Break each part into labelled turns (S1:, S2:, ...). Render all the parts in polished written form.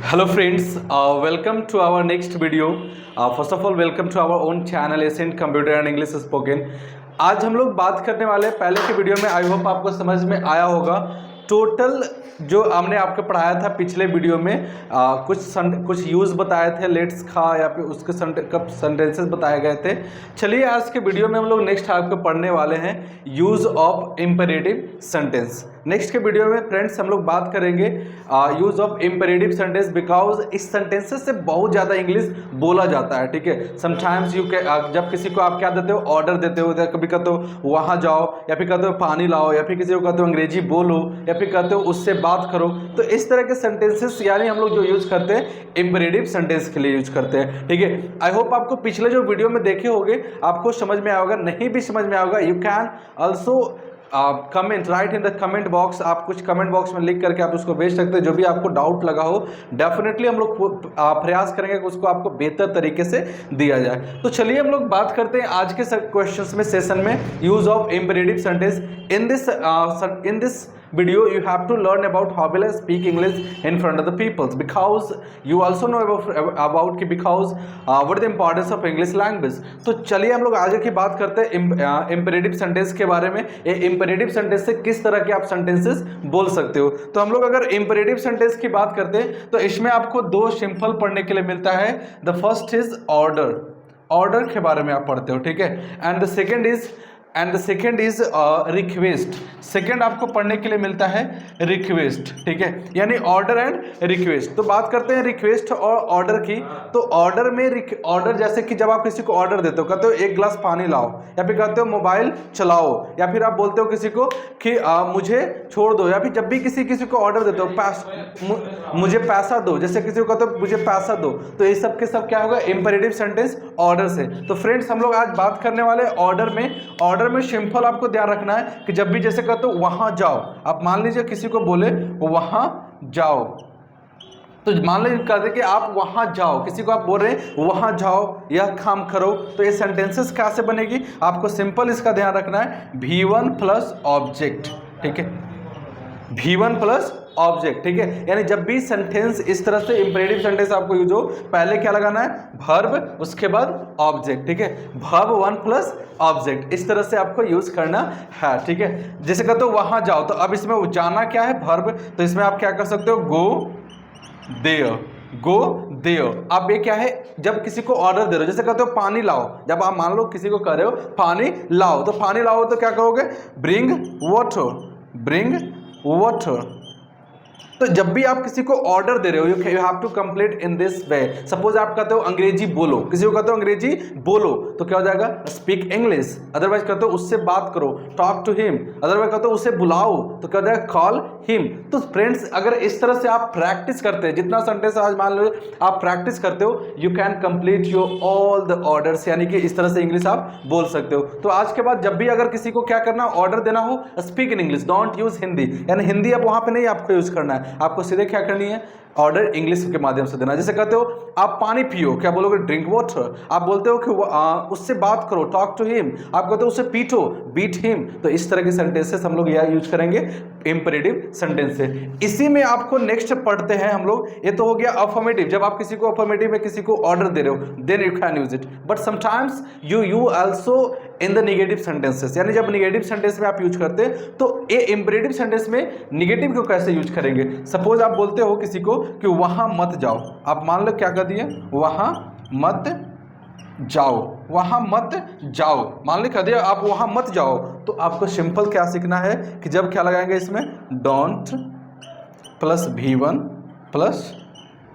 S1: Hello friends, welcome to our next video. First of all, welcome to our own channel Ascent Computer and English Spoken. आज हम लोग बात करने वाले पहले के वीडियो में आई होप आपको समझ में आया होगा। टोटल जो हमने आपको पढ़ाया था पिछले वीडियो में कुछ यूज़ बताए थे, लेट्स खा या फिर उसके सेंटेंसेस बताए गए थे। चलिए आज के वीडियो में हम लोग नेक्स्ट आपको पढ़ने वाले हैं use of imperative sentence. Next के वीडियो में फ्रेंड्स हम लोग बात करेंगे use of imperative sentence, because इस सेंटेंसेस से बहुत ज़्यादा इंग्लिश बोला जाता है। ठीक है, समटाइम्स जब किसी को आप क्या देते हो, ऑर्डर देते हो, कभी कहते हो वहाँ जाओ, या फिर कहते हो पानी लाओ, या फिर किसी को कहते हो अंग्रेजी बोलो, या फिर कहते हो उससे बात करो। तो इस तरह के सेंटेंसेस यानी हम लोग जो यूज़ करते हैं इम्पेरेटिव सेंटेंस के लिए यूज करते हैं। ठीक है, आई होप आपको पिछले जो वीडियो में देखे होंगे आपको समझ में आया होगा। नहीं भी समझ में आया होगा, you can also comment right in the comment box. आप कुछ कमेंट बॉक्स में लिख करके आप उसको भेज सकते हैं। जो भी आपको डाउट लगा हो डेफिनेटली हम लोग प्रयास करेंगे कि उसको आपको बेहतर तरीके से दिया जाए। तो चलिए हम लोग बात करते हैं आज के क्वेश्चंस में, सेशन में use of imperative sentence. In this video you have to learn about how will I speak English in front of the people, because you also know about because what is the importance of English language। तो चलिए हम लोग आगे की बात करते हैं imperative sentence के बारे में। इम्पेरेटिव सेंटेंस से किस तरह के आप सेंटेंसेस बोल सकते हो। तो हम लोग अगर इम्पेरेटिव सेंटेंस की बात करते हैं तो इसमें आपको दो सिंपल पढ़ने के लिए मिलता है। The first is order, order के बारे में आप पढ़ते हो। ठीक है, and the second is request. Second आपको पढ़ने के लिए मिलता है रिक्वेस्ट। ठीक है, यानी ऑर्डर एंड रिक्वेस्ट। तो बात करते हैं रिक्वेस्ट और ऑर्डर की। तो ऑर्डर में ऑर्डर जैसे कि जब आप किसी को ऑर्डर देते हो, कहते हो एक गिलास पानी लाओ, या फिर कहते हो मोबाइल चलाओ, या फिर आप बोलते हो किसी को कि मुझे छोड़ दो, या फिर जब भी किसी को ऑर्डर देते हो मुझे पैसा दो, जैसे किसी को कहते हो मुझे पैसा दो, तो ये सब के सब क्या होगा, इंपेरेटिव सेंटेंस ऑर्डर से। तो फ्रेंड्स हम लोग आज बात करने वाले ऑर्डर में सिंपल आपको ध्यान रखना है कि जब भी जैसे कहते हो वहां जाओ, आप मान लीजिए किसी को बोले वहां जाओ, तो मान लीजिए कहते कि आप वहां जाओ, किसी को आप बोल रहे हैं वहां जाओ, यह काम करो। तो ये सेंटेंसेस कैसे बनेगी, आपको सिंपल इसका ध्यान रखना है, V1 प्लस ऑब्जेक्ट। ठीक है, V1 प्लस ऑब्जेक्ट। ठीक है, यानी जब भी सेंटेंस इस तरह से इंपेरेटिव सेंटेंस आपको यूज हो, पहले क्या लगाना है, वर्ब, उसके बाद ऑब्जेक्ट। ठीक है, वर्ब 1 प्लस ऑब्जेक्ट, इस तरह से आपको यूज करना है। ठीक है, जैसे कहते हो वहां जाओ, तो अब इसमें जाना क्या है, वर्ब, तो इसमें आप क्या कर सकते हो, गो देयर, गो देयर। अब ये क्या है, जब किसी को ऑर्डर दे रहे हो, जैसे कहते हो पानी लाओ, जब आप मान लो किसी को कह रहे हो पानी लाओ, तो पानी लाओ तो क्या करोगे, ब्रिंग वाटर, ब्रिंग वाटर। तो जब भी आप किसी को ऑर्डर दे रहे हो, you have to complete in this way. Suppose आप कहते हो अंग्रेजी बोलो, किसी को कहते हो अंग्रेजी बोलो, तो क्या हो जाएगा, स्पीक इंग्लिश। अदरवाइज कहते हो उससे बात करो, टॉक टू हिम। अदरवाइज कहते हो उसे बुलाओ, तो क्या हो जाएगा, कॉल हिम। तो फ्रेंड्स अगर इस तरह से आप प्रैक्टिस करते हैं, जितना सेंटेंस आज मान लो आप प्रैक्टिस करते हो, you can complete your all the orders, यानी कि इस तरह से इंग्लिश आप बोल सकते हो। तो आज के बाद जब भी अगर किसी को क्या करना, ऑर्डर देना हो, speak in English, don't use Hindi, यानी हिंदी अब वहां पे नहीं आपको यूज करना है, आपको सीधे क्या करनी है, ऑर्डर इंग्लिश के माध्यम से देना। जैसे कहते हो आप पानी पियो, क्या बोलोगे, ड्रिंक वाटर। आप बोलते हो कि उससे बात करो, टॉक टू हिम। आप कहते हो उसे पीटो, बीट हिम। तो इस तरह के सेंटेंसेस हम लोग यह यूज करेंगे इंपेरेटिव सेंटेंस से। इसी में आपको नेक्स्ट पढ़ते हैं हम लोग, ये तो हो गया अफर्मेटिव। जब आप किसी को अफर्मेटिव में किसी को ऑर्डर दे रहे हो, then you can use it, but sometimes you also in the negative sentences, यानी जब निगेटिव सेंटेंस में आप यूज करते हैं, तो ये इंपेरेटिव सेंटेंस में निगेटिव को कैसे यूज करेंगे। सपोज आप बोलते हो किसी को कि वहां मत जाओ, आप मान लो क्या कर दिए, वहां मत जाओ, वहां मत जाओ, मान लो कह दिया आप वहां मत जाओ। तो आपको सिंपल क्या सीखना है कि जब क्या लगाएंगे इसमें, don't plus V1 plus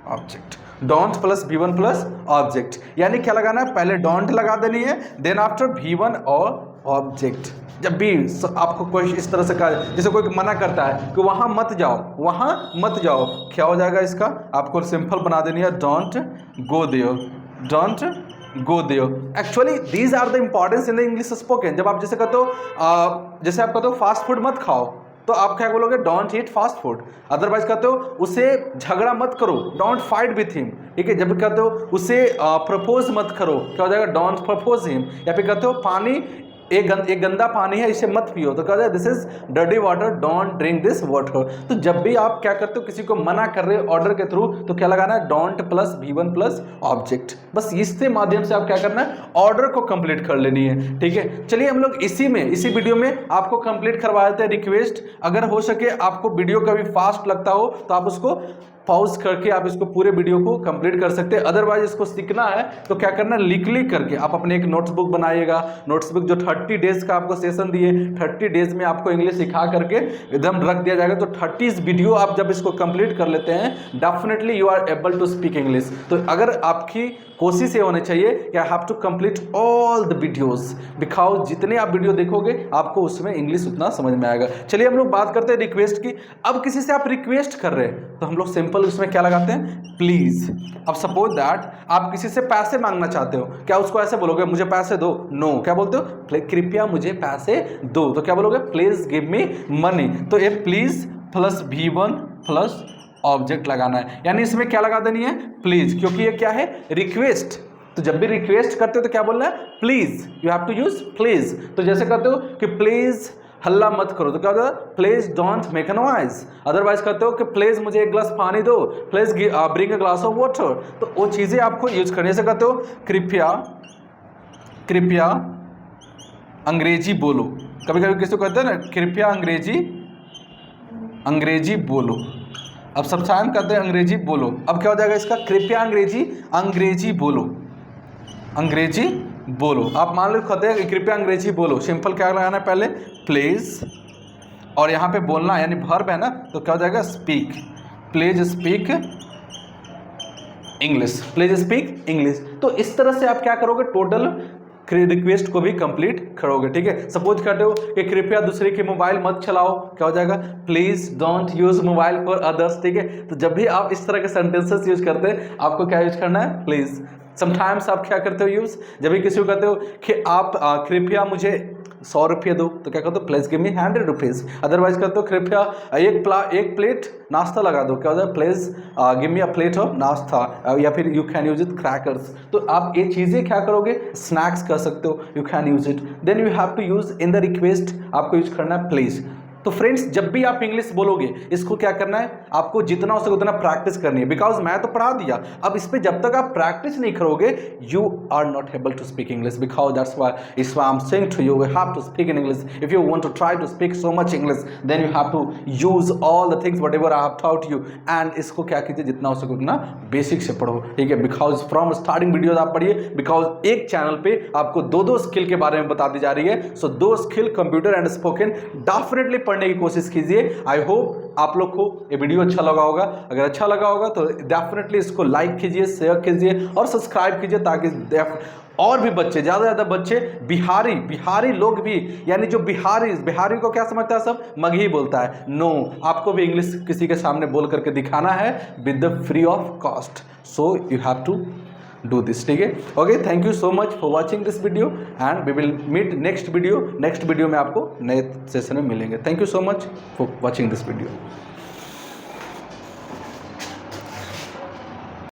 S1: object, don't plus V1 plus object, यानी क्या लगाना है, पहले डोंट लगा देनी है, देन आफ्टर V1 और ऑब्जेक्ट। जब भी आपको कोई इस तरह से कहा, जैसे कोई मना करता है कि वहां मत जाओ, वहां मत जाओ, क्या हो जाएगा इसका, आपको सिंपल बना देनी है, don't go there, don't go there. Actually these are the importance in the English spoken. जब आप जैसे कहते हो जैसे आप कहते हो फास्ट फूड मत खाओ, तो आप क्या बोलोगे, don't eat fast food. Otherwise कहते हो उसे झगड़ा मत करो, डोंट फाइट विथ हिम। ठीक है, जब कहते हो उसे प्रपोज मत करो, क्या हो जाएगा, डोंट प्रपोज हिम। या फिर कहते हो पानी एक गंदा पानी है, इसे मत पियो, तो कहता है this is dirty water, don't drink this water. तो जब भी आप क्या करते हो, किसी को मना कर रहे हो ऑर्डर के थ्रू, तो क्या लगाना है, don't plus V1 plus object. बस इसके माध्यम से आप क्या करना है, ऑर्डर को कंप्लीट कर लेनी है। ठीक है, चलिए हम लोग इसी वीडियो में आपको कंप्लीट करवा देते हैं रिक्वेस्ट। अगर हो सके आपको वीडियो कभी फास्ट लगता हो तो आप उसको पॉज करके आप इसको पूरे वीडियो को कंप्लीट कर सकते हैं। अदरवाइज इसको सीखना है तो क्या करना है, लिख करके आप अपने एक नोट्सबुक बनाइएगा। नोट्सबुक जो 30 डेज का आपको सेशन दिए, 30 डेज में आपको इंग्लिश सिखा करके एकदम रख दिया जाएगा। तो 30 वीडियो आप जब इसको कंप्लीट कर लेते हैं, definitely you are able to speak English. तो अगर आपकी कोशिश ये होनी चाहिए कि I have to complete all the videos, because जितने आप वीडियो देखोगे आपको उसमें इंग्लिश उतना समझ में आएगा। चलिए हम लोग बात करते हैं रिक्वेस्ट की। अब किसी से आप रिक्वेस्ट कर रहे हैं तो हम लोग सिंपल उसमें क्या लगाते हैं, प्लीज। अब सपोज दैट आप किसी से पैसे मांगना चाहते हो, क्या उसको ऐसे बोलोगे मुझे पैसे दो? नो, क्या बोलते हो, कृपया मुझे पैसे दो। तो क्या बोलोगे, प्लीज गिव मी मनी। तो ये please plus V1 plus object लगाना है, यानी इसमें क्या लगा देनी है, प्लीज, क्योंकि ये क्या है, रिक्वेस्ट। तो जब भी रिक्वेस्ट करते हो तो क्या बोलना है, please, you have to use please. तो जैसे कहते हो कि प्लीज हल्ला मत करो, तो क्या होता है, please don't make a noise. Otherwise कहते हो कि प्लीज मुझे एक गिलास पानी दो, please bring a glass of water. तो वो चीजें आपको यूज करने से कहते हो कृपया अंग्रेजी बोलो। कभी कभी किसी को कहते हैं ना, कृपया अंग्रेजी बोलो। अब सब टाइम कहते हैं अंग्रेजी बोलो। अब क्या हो जाएगा इसका, कृपया अंग्रेजी बोलो। आप मान लो कहते हैं कृपया अंग्रेजी बोलो, सिंपल क्या लगाना है, पहले प्लीज और यहाँ पे बोलना यानी वर्ब है ना, तो क्या हो जाएगा, स्पीक, प्लीज स्पीक इंग्लिश। तो इस तरह से आप क्या करोगे, टोटल रिक्वेस्ट को भी कंप्लीट करोगे। ठीक है, सपोज करते हो कि कृपया दूसरे के मोबाइल मत चलाओ, क्या हो जाएगा, please don't use mobile for others. ठीक है, तो जब भी आप इस तरह के सेंटेंसेस यूज करते हैं आपको क्या यूज करना है, प्लीज। समटाइम्स आप क्या करते हो यूज, जब भी किसी को कहते हो कि आप कृपया मुझे 100 रुपये दो, तो क्या कहते हो, please give me 100 rupees. Otherwise कहते हो कृपया एक प्लेट नाश्ता लगा दो, क्या होता है, please give me a plate of नाश्ता, या फिर you can use it crackers. तो आप ये चीज़ें क्या करोगे, स्नैक्स कर सकते हो, you can use it. Then you have to use in the request, आपको यूज करना है प्लीज। तो फ्रेंड्स, जब भी आप इंग्लिश बोलोगे इसको क्या करना है, आपको जितना हो सके उतना प्रैक्टिस करनी है। बिकॉज मैं तो पढ़ा दिया, अब इस पे जब तक आप प्रैक्टिस नहीं करोगे you are not able to speak English. Because that's why I am saying to you have to speak in English. If you want to try to speak so much English then you have to use all the things what ever I have taught you. And इसको क्या कीजिए, जितना हो सके उतना basic से पढ़ो। ठीक है, बिकॉज फ्रॉम स्टार्टिंग वीडियोज आप पढ़िए, बिकॉज एक चैनल पे आपको दो स्किल के बारे में बता दी जा रही है। सो 2 skill, computer and spoken, definitely पढ़ने की कोशिश कीजिए। आई होप आप लोग को ये वीडियो अच्छा लगा होगा। अगर अच्छा लगा होगा तो डेफिनेटली इसको लाइक कीजिए, शेयर कीजिए और सब्सक्राइब कीजिए, ताकि और भी बच्चे, ज़्यादा से ज़्यादा बच्चे, बिहारी लोग भी, यानी जो बिहारी को क्या समझता है, सब मगही बोलता है। नो, आपको भी इंग्लिश किसी के सामने बोल करके दिखाना है with the free of cost. So you have to do this। ठीक है, okay, thank you so much for watching this video and we will meet next video में आपको नए सेशन में मिलेंगे। Thank you so much for watching this video.